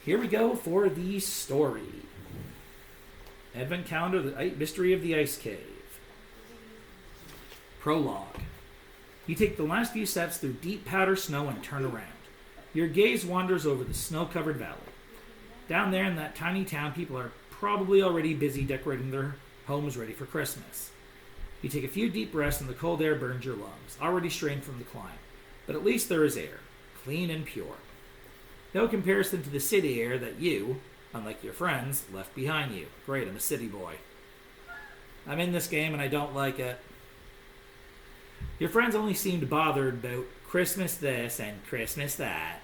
Here we go for the story. Advent Calendar, the Mystery of the Ice Cave. Prologue. You take the last few steps through deep powder snow and turn around. Your gaze wanders over the snow-covered valley. Down there in that tiny town, people are probably already busy decorating their homes ready for Christmas. You take a few deep breaths and the cold air burns your lungs, already strained from the climb. But at least there is air, clean and pure. No comparison to the city air that you, unlike your friends, left behind you. Great, I'm a city boy. I'm in this game and I don't like it. Your friends only seemed bothered about Christmas this and Christmas that.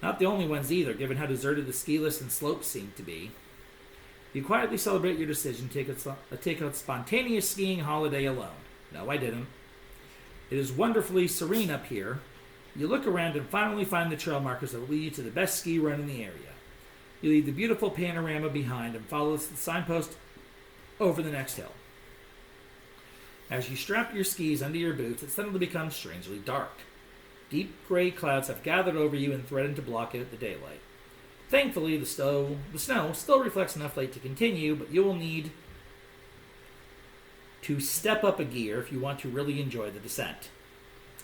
Not the only ones either, given how deserted the ski lifts and slopes seem to be. You quietly celebrate your decision to take a spontaneous skiing holiday alone. No, I didn't. It is wonderfully serene up here. You look around and finally find the trail markers that will lead you to the best ski run in the area. You leave the beautiful panorama behind and follow the signpost over the next hill. As you strap your skis under your boots, it suddenly becomes strangely dark. Deep gray clouds have gathered over you and threatened to block out the daylight. Thankfully, the snow still reflects enough light to continue, but you will need to step up a gear if you want to really enjoy the descent.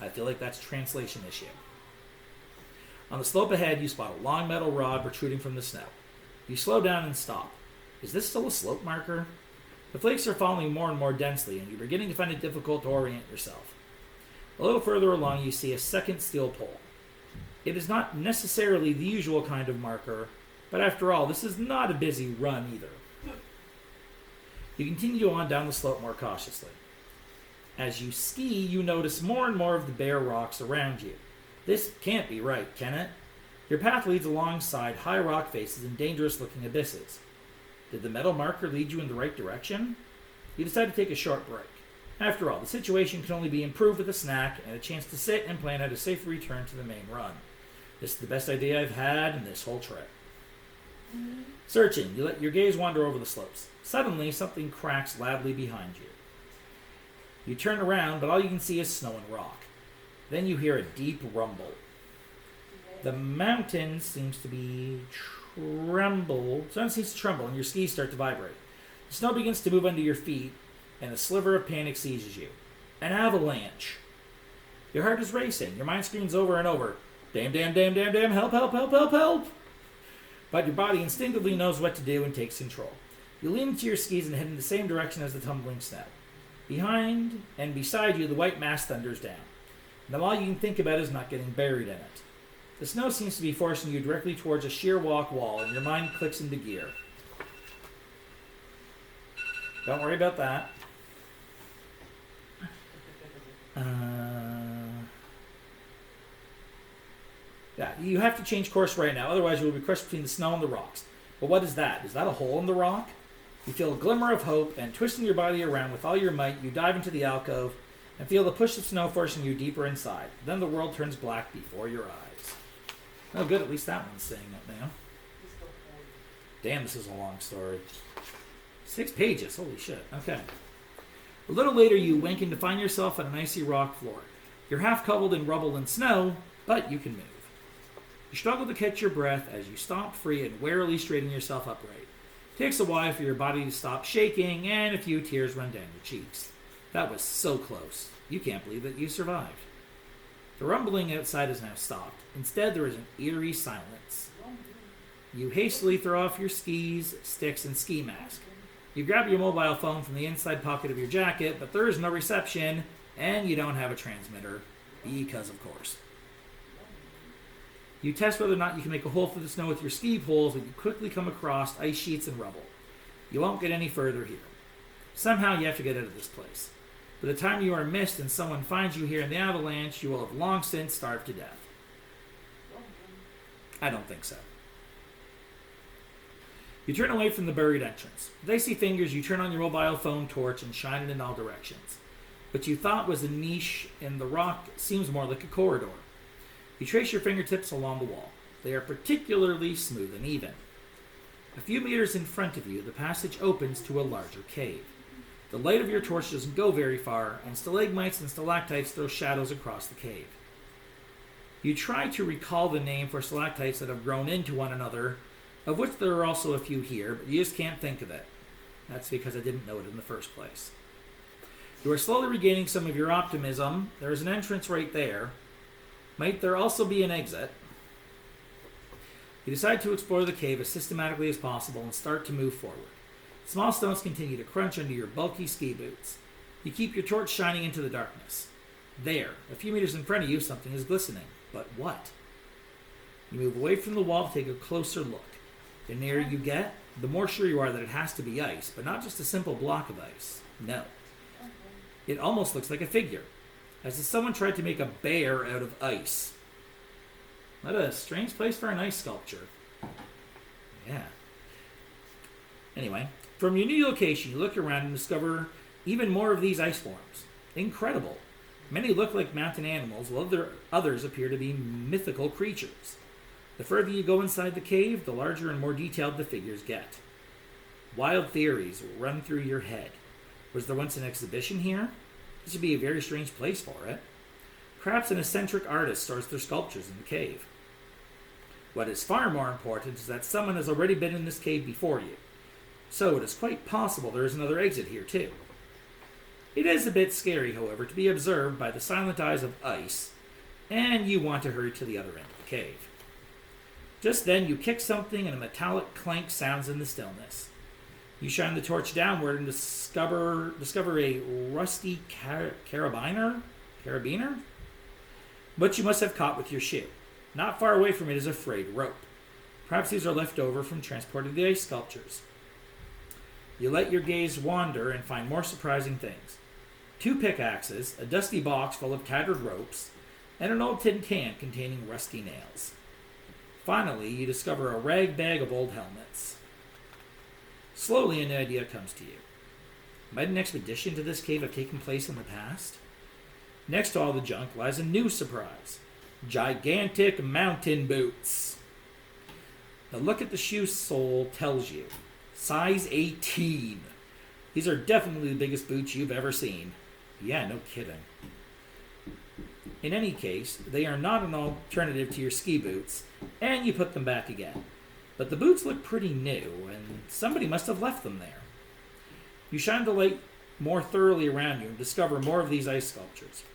I feel like that's a translation issue. On the slope ahead, you spot a long metal rod protruding from the snow. You slow down and stop. Is this still a slope marker? The flakes are falling more and more densely, and you're beginning to find it difficult to orient yourself. A little further along, you see a second steel pole. It is not necessarily the usual kind of marker, but after all, this is not a busy run either. You continue on down the slope more cautiously. As you ski, you notice more and more of the bare rocks around you. This can't be right, can it? Your path leads alongside high rock faces and dangerous-looking abysses. Did the metal marker lead you in the right direction? You decide to take a short break. After all, the situation can only be improved with a snack and a chance to sit and plan out a safe return to the main run. This is the best idea I've had in this whole trip. Searching, you let your gaze wander over the slopes. Suddenly, something cracks loudly behind you. You turn around, but all you can see is snow and rock. Then you hear a deep rumble. The mountain seems to tremble, and your skis start to vibrate. The snow begins to move under your feet, and a sliver of panic seizes you. An avalanche. Your heart is racing. Your mind screams over and over, damn, help, help, help, help, help. But your body instinctively knows what to do and takes control. You lean into your skis and head in the same direction as the tumbling snow. Behind and beside you, the white mass thunders down. Now all you can think about is not getting buried in it. The snow seems to be forcing you directly towards a sheer rock wall, and your mind clicks into gear. Don't worry about that. Yeah, you have to change course right now, otherwise you will be crushed between the snow and the rocks. But what is that? Is that a hole in the rock? You feel a glimmer of hope, and twisting your body around with all your might, you dive into the alcove and feel the push of snow forcing you deeper inside. Then the world turns black before your eyes. Oh good, at least that one's saying it now. Damn, this is a long story. 6 pages, holy shit. Okay. A little later, you awaken to find yourself on an icy rock floor. You're half covered in rubble and snow, but you can move. You struggle to catch your breath as you stomp free and warily straighten yourself upright. It takes a while for your body to stop shaking, and a few tears run down your cheeks. That was so close. You can't believe that you survived. The rumbling outside has now stopped. Instead, there is an eerie silence. You hastily throw off your skis, sticks, and ski mask. You grab your mobile phone from the inside pocket of your jacket, but there is no reception, and you don't have a transmitter, because of course. You test whether or not you can make a hole through the snow with your ski poles, but you quickly come across ice sheets and rubble. You won't get any further here. Somehow you have to get out of this place. By the time you are missed and someone finds you here in the avalanche, you will have long since starved to death. I don't think so. You turn away from the buried entrance. With icy fingers, you turn on your mobile phone torch and shine it in all directions. What you thought was a niche in the rock seems more like a corridor. You trace your fingertips along the wall. They are particularly smooth and even. A few meters in front of you, the passage opens to a larger cave. The light of your torch doesn't go very far, and stalagmites and stalactites throw shadows across the cave. You try to recall the name for stalactites that have grown into one another, of which there are also a few here, but you just can't think of it. That's because I didn't know it in the first place. You are slowly regaining some of your optimism. There is an entrance right there. Might there also be an exit? You decide to explore the cave as systematically as possible and start to move forward. Small stones continue to crunch under your bulky ski boots. You keep your torch shining into the darkness. There, a few meters in front of you, something is glistening. But what? You move away from the wall to take a closer look. The nearer you get, the more sure you are that it has to be ice, but not just a simple block of ice. No. It almost looks like a figure, as if someone tried to make a bear out of ice. What a strange place for an ice sculpture. Yeah. Anyway, from your new location, you look around and discover even more of these ice forms. Incredible. Many look like mountain animals, while others appear to be mythical creatures. The further you go inside the cave, the larger and more detailed the figures get. Wild theories run through your head. Was there once an exhibition here? This would be a very strange place for it. Perhaps an eccentric artist stores their sculptures in the cave. What is far more important is that someone has already been in this cave before you. So it is quite possible there is another exit here too. It is a bit scary, however, to be observed by the silent eyes of ice, and you want to hurry to the other end of the cave. Just then, you kick something and a metallic clank sounds in the stillness. You shine the torch downward and discover a rusty carabiner? But you must have caught with your shoe. Not far away from it is a frayed rope. Perhaps these are left over from transporting the ice sculptures. You let your gaze wander and find more surprising things. 2 pickaxes, a dusty box full of tattered ropes, and an old tin can containing rusty nails. Finally, you discover a rag bag of old helmets. Slowly, an idea comes to you. Might an expedition to this cave have taken place in the past? Next to all the junk lies a new surprise. Gigantic mountain boots. The look at the shoe sole tells you. Size 18. These are definitely the biggest boots you've ever seen. Yeah, no kidding. In any case, they are not an alternative to your ski boots, and you put them back again. But the boots look pretty new, and somebody must have left them there. You shine the light more thoroughly around you and discover more of these ice sculptures.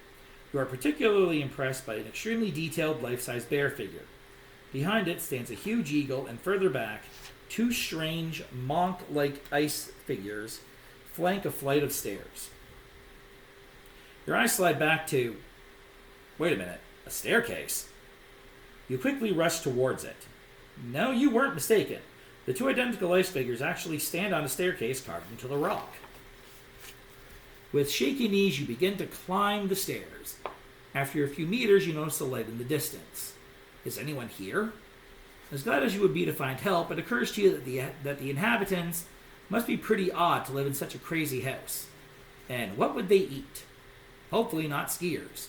You are particularly impressed by an extremely detailed life-size bear figure. Behind it stands a huge eagle, and further back, 2 strange, monk-like ice figures flank a flight of stairs. Your eyes slide back to... Wait a minute, a staircase? You quickly rush towards it. No, you weren't mistaken. The 2 identical ice figures actually stand on a staircase carved into the rock. With shaky knees, you begin to climb the stairs. After a few meters, you notice a light in the distance. Is anyone here? As glad as you would be to find help, it occurs to you that the inhabitants must be pretty odd to live in such a crazy house. And what would they eat? Hopefully not skiers.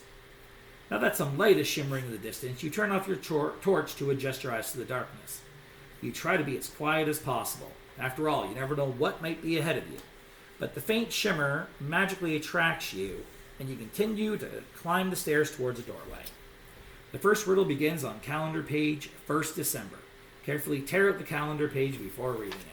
Now that some light is shimmering in the distance, you turn off your torch to adjust your eyes to the darkness. You try to be as quiet as possible. After all, you never know what might be ahead of you. But the faint shimmer magically attracts you, and you continue to climb the stairs towards a doorway. The first riddle begins on calendar page 1st December. Carefully tear out the calendar page before reading it.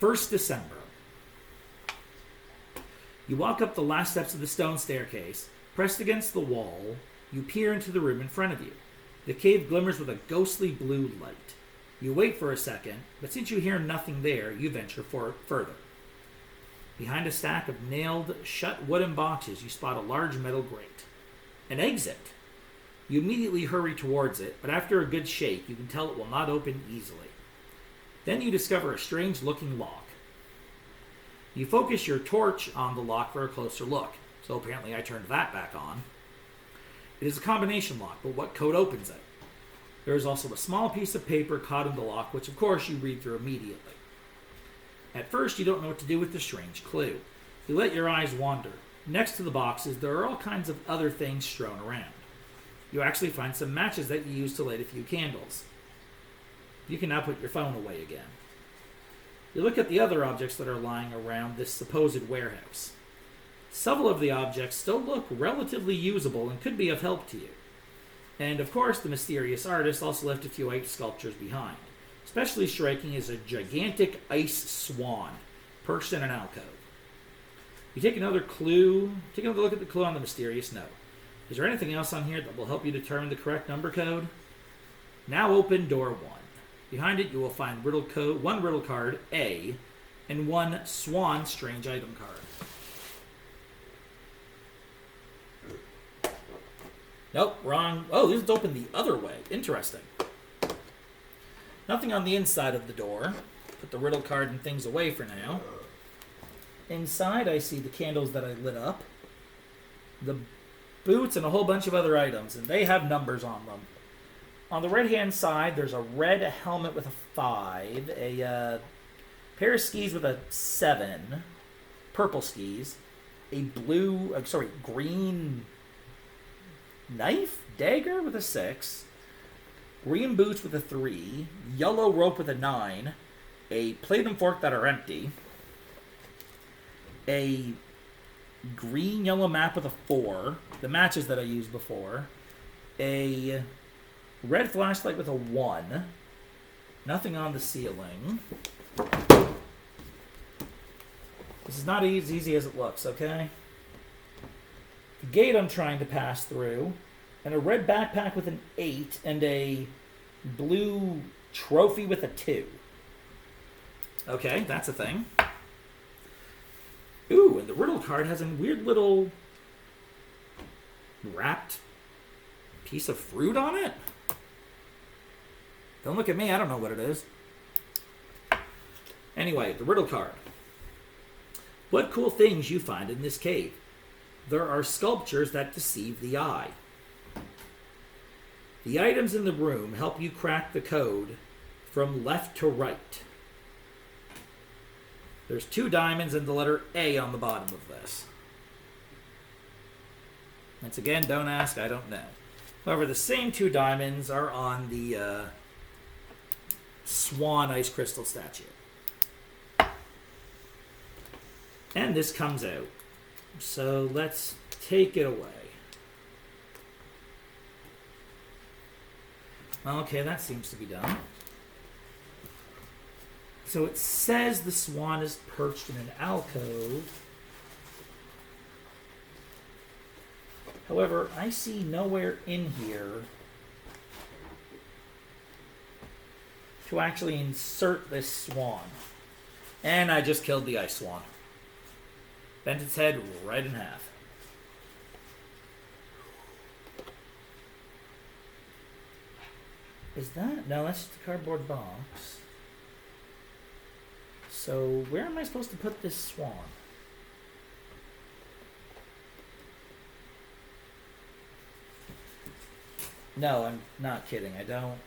1st December. You walk up the last steps of the stone staircase. Pressed against the wall, you peer into the room in front of you. The cave glimmers with a ghostly blue light. You wait for a second, but since you hear nothing there, you venture further. Behind a stack of nailed-shut wooden boxes, you spot a large metal grate. An exit! You immediately hurry towards it, but after a good shake, you can tell it will not open easily. Then you discover a strange-looking lock. You focus your torch on the lock for a closer look, so apparently I turned that back on. It is a combination lock, but what code opens it? There is also a small piece of paper caught in the lock, which of course you read through immediately. At first, you don't know what to do with the strange clue. You let your eyes wander. Next to the boxes, there are all kinds of other things strewn around. You actually find some matches that you use to light a few candles. You can now put your phone away again. You look at the other objects that are lying around this supposed warehouse. Several of the objects still look relatively usable and could be of help to you. And of course, the mysterious artist also left a few ice sculptures behind. Especially striking is a gigantic ice swan perched in an alcove. You take another look at the clue on the mysterious note. Is there anything else on here that will help you determine the correct number code? Now open door 1. Behind it, you will find one riddle card, A, and one swan strange item card. Nope, wrong. Oh, this is open the other way. Interesting. Nothing on the inside of the door. Put the riddle card and things away for now. Inside, I see the candles that I lit up, the boots, and a whole bunch of other items, and they have numbers on them. On the right-hand side, there's a red helmet with a 5, a pair of skis with a 7, purple skis, a green dagger with a 6, green boots with a 3, yellow rope with a 9, a plate and fork that are empty, a green-yellow map with a 4, the matches that I used before, a red flashlight with a 1, nothing on the ceiling. This is not as easy as it looks, okay? The gate I'm trying to pass through, and a red backpack with an 8, and a blue trophy with a 2. Okay, that's a thing. Ooh, and the riddle card has a weird little wrapped piece of fruit on it. Don't look at me, I don't know what it is. Anyway, the riddle card. What cool things you find in this cave? There are sculptures that deceive the eye. The items in the room help you crack the code from left to right. There's 2 diamonds and the letter A on the bottom of this. Once again, don't ask, I don't know. However, the same 2 diamonds are on the swan ice crystal statue. And this comes out. So let's take it away. Okay, that seems to be done. So it says the swan is perched in an alcove. However, I see nowhere in here to actually insert this swan. And I just killed the ice swan. Bent its head right in half. Is that? No, that's just a cardboard box. So, where am I supposed to put this swan? No, I'm not kidding. I don't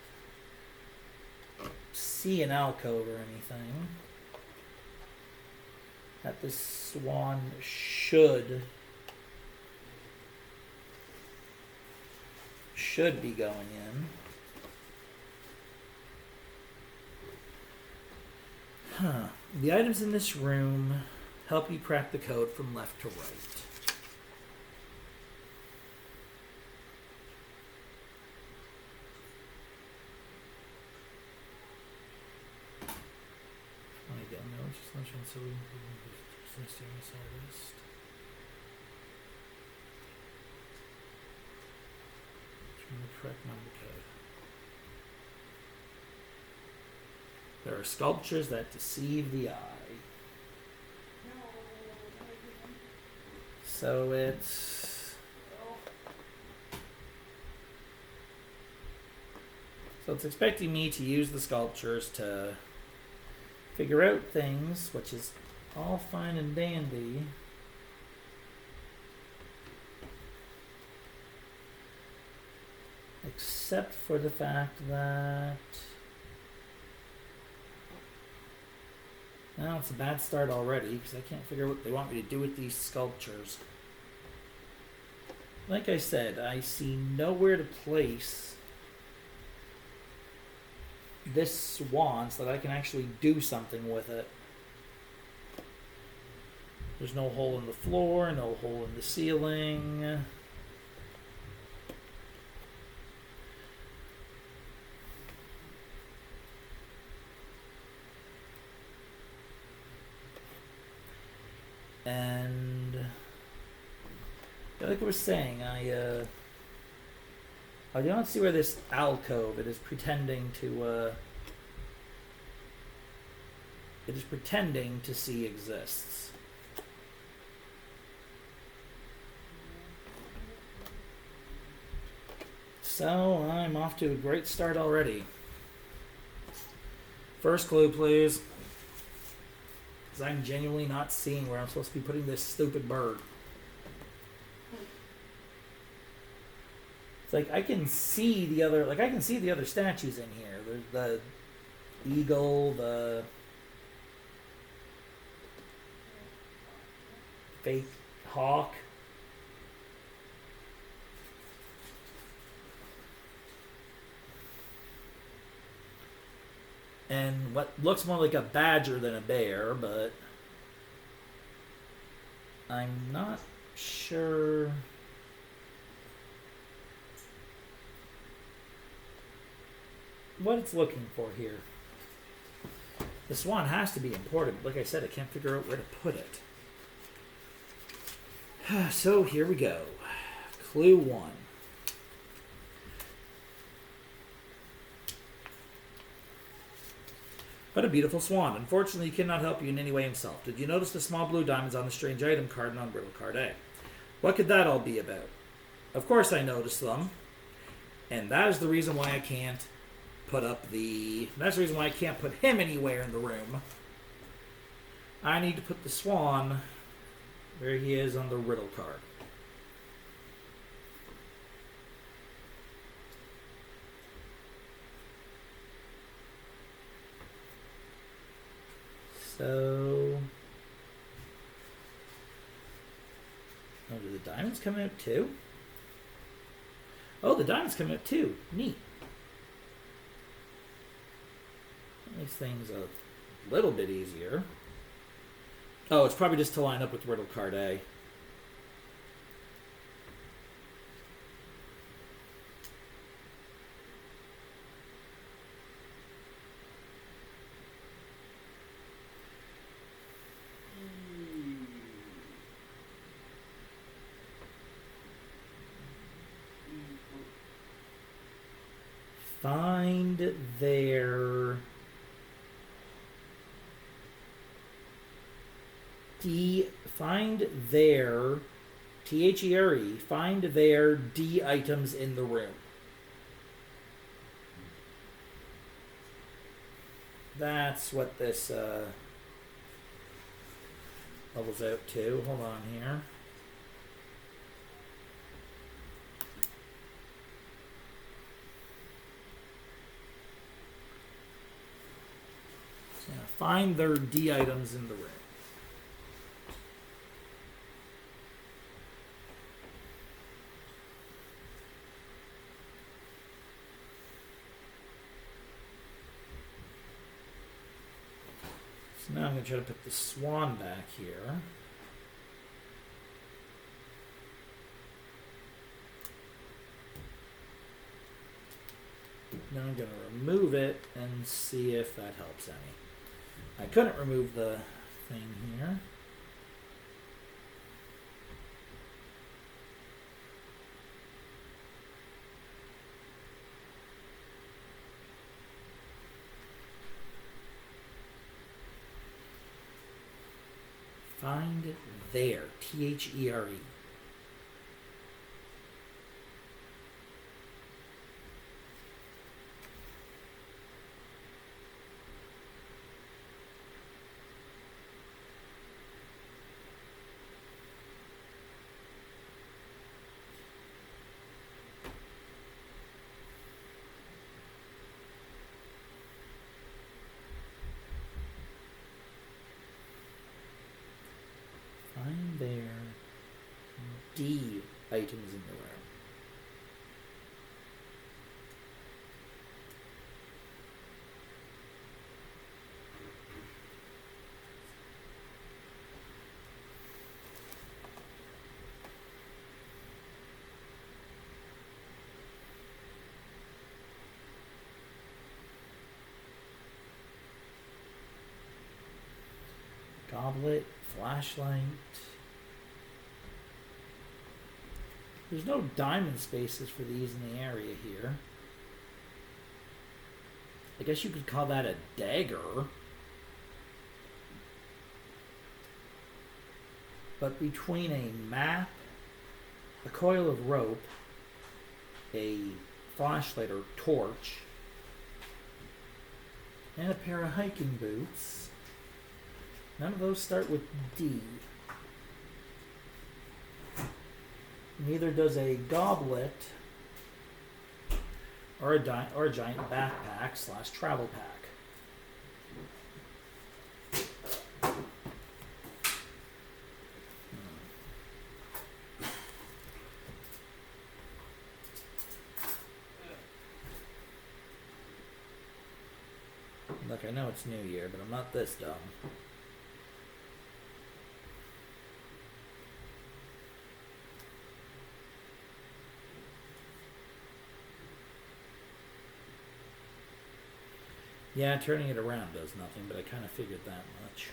see an alcove or anything that this swan should be going in. The items in this room help you crack the code from left to right. Again, no, just not sure. So mysterious artist. Trying the correct number code. There are sculptures that deceive the eye. So it's expecting me to use the sculptures to figure out things, which is all fine and dandy. Except for the fact that... Well, it's a bad start already, because I can't figure out what they want me to do with these sculptures. Like I said, I see nowhere to place this swan so that I can actually do something with it. There's no hole in the floor, no hole in the ceiling. And like I was saying, I do not see where this alcove it is pretending to see exists. So I'm off to a great start already. First clue, please. Because I'm genuinely not seeing where I'm supposed to be putting this stupid bird. It's like I can see the other statues in here. There's the eagle, the fake hawk. And what looks more like a badger than a bear, but I'm not sure. What it's looking for here. The swan has to be important. Like I said, I can't figure out where to put it. So here we go. Clue 1. What a beautiful swan. Unfortunately, he cannot help you in any way himself. Did you notice the small blue diamonds on the strange item card and on Riddle card A? What could that all be about? Of course I noticed them. And that is the reason why I can't put up the... That's the reason why I can't put him anywhere in the room. I need to put the swan where he is on the Riddle card. So... Oh, do the diamonds come out too? Oh, the diamonds come out too. Neat. That makes things a little bit easier. Oh, it's probably just to line up with Riddle card A. Find their T-H-E-R-E, find their D items in the room. That's what this levels out to. Hold on here. So find their D items in the room. Now I'm going to try to put the swan back here. Now I'm going to remove it and see if that helps any. I couldn't remove the thing here. Find there. T-H-E-R-E. Find their D items in the room. Goblet, flashlight. There's no diamond spaces for these in the area here. I guess you could call that a dagger. But between a map, a coil of rope, a flashlight or torch, and a pair of hiking boots, none of those start with D. Neither does a goblet or a giant backpack / travel pack. Look, I know it's New Year, but I'm not this dumb. Yeah, turning it around does nothing, but I kind of figured that much.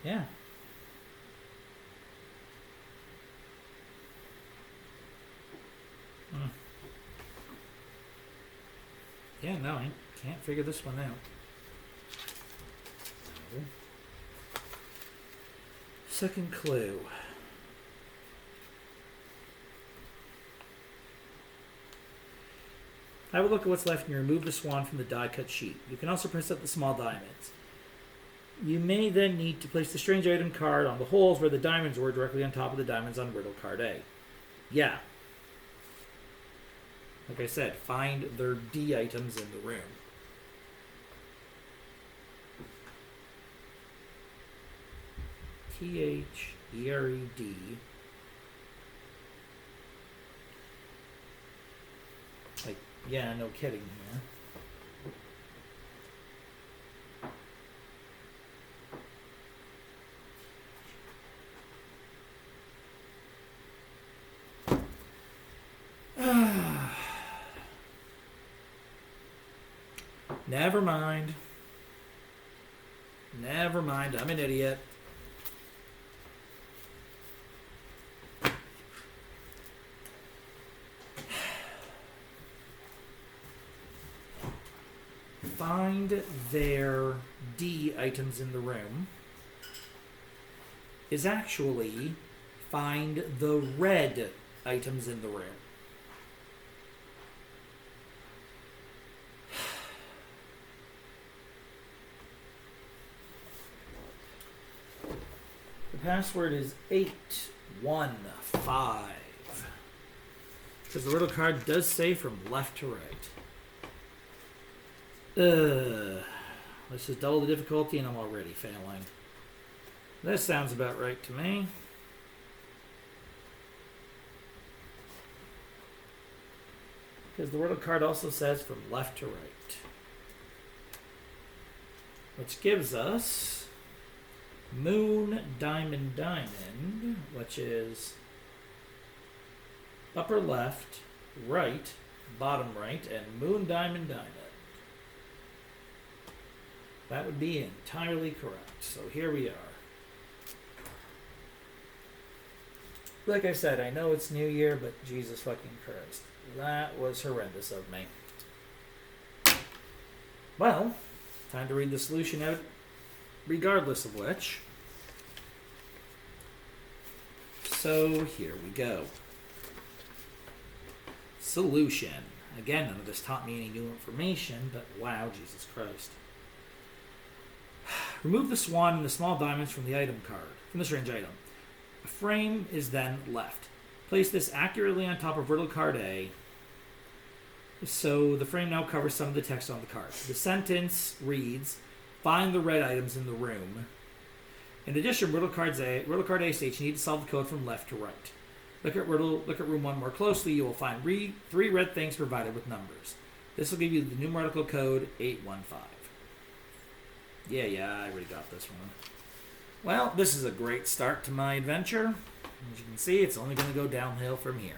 Yeah. Yeah, no, I can't figure this one out. No. Second clue. Have a look at what's left and you remove the swan from the die-cut sheet. You can also press up the small diamonds. You may then need to place the strange item card on the holes where the diamonds were, directly on top of the diamonds on Riddle card A. Yeah. Like I said, find their D items in the room. T-H-E-R-E-D. Like, yeah, no kidding here. Never mind. Never mind. I'm an idiot. Find their D items in the room is actually find the red items in the room. The password is 815. Because the riddle card does say from left to right. Let's just double the difficulty and I'm already failing. This sounds about right to me. Because the riddle card also says from left to right. Which gives us Moon, Diamond, Diamond, which is upper left, right, bottom right, and Moon, Diamond, Diamond. That would be entirely correct. So here we are. Like I said, I know it's New Year, but Jesus fucking Christ. That was horrendous of me. Well, time to read the solution out, regardless of which. So here we go. Solution. Again, none of this taught me any new information, but wow, Jesus Christ. Remove the swan and the small diamonds from the item card, from the strange item. A frame is then left. Place this accurately on top of Riddle card A, so the frame now covers some of the text on the card. The sentence reads, find the red items in the room. In addition, Riddle card A states you need to solve the code from left to right. Look at room 1 more closely. You will find 3 red things provided with numbers. This will give you the numerical code 815. Yeah, I already got this one. Well, this is a great start to my adventure. As you can see, it's only going to go downhill from here.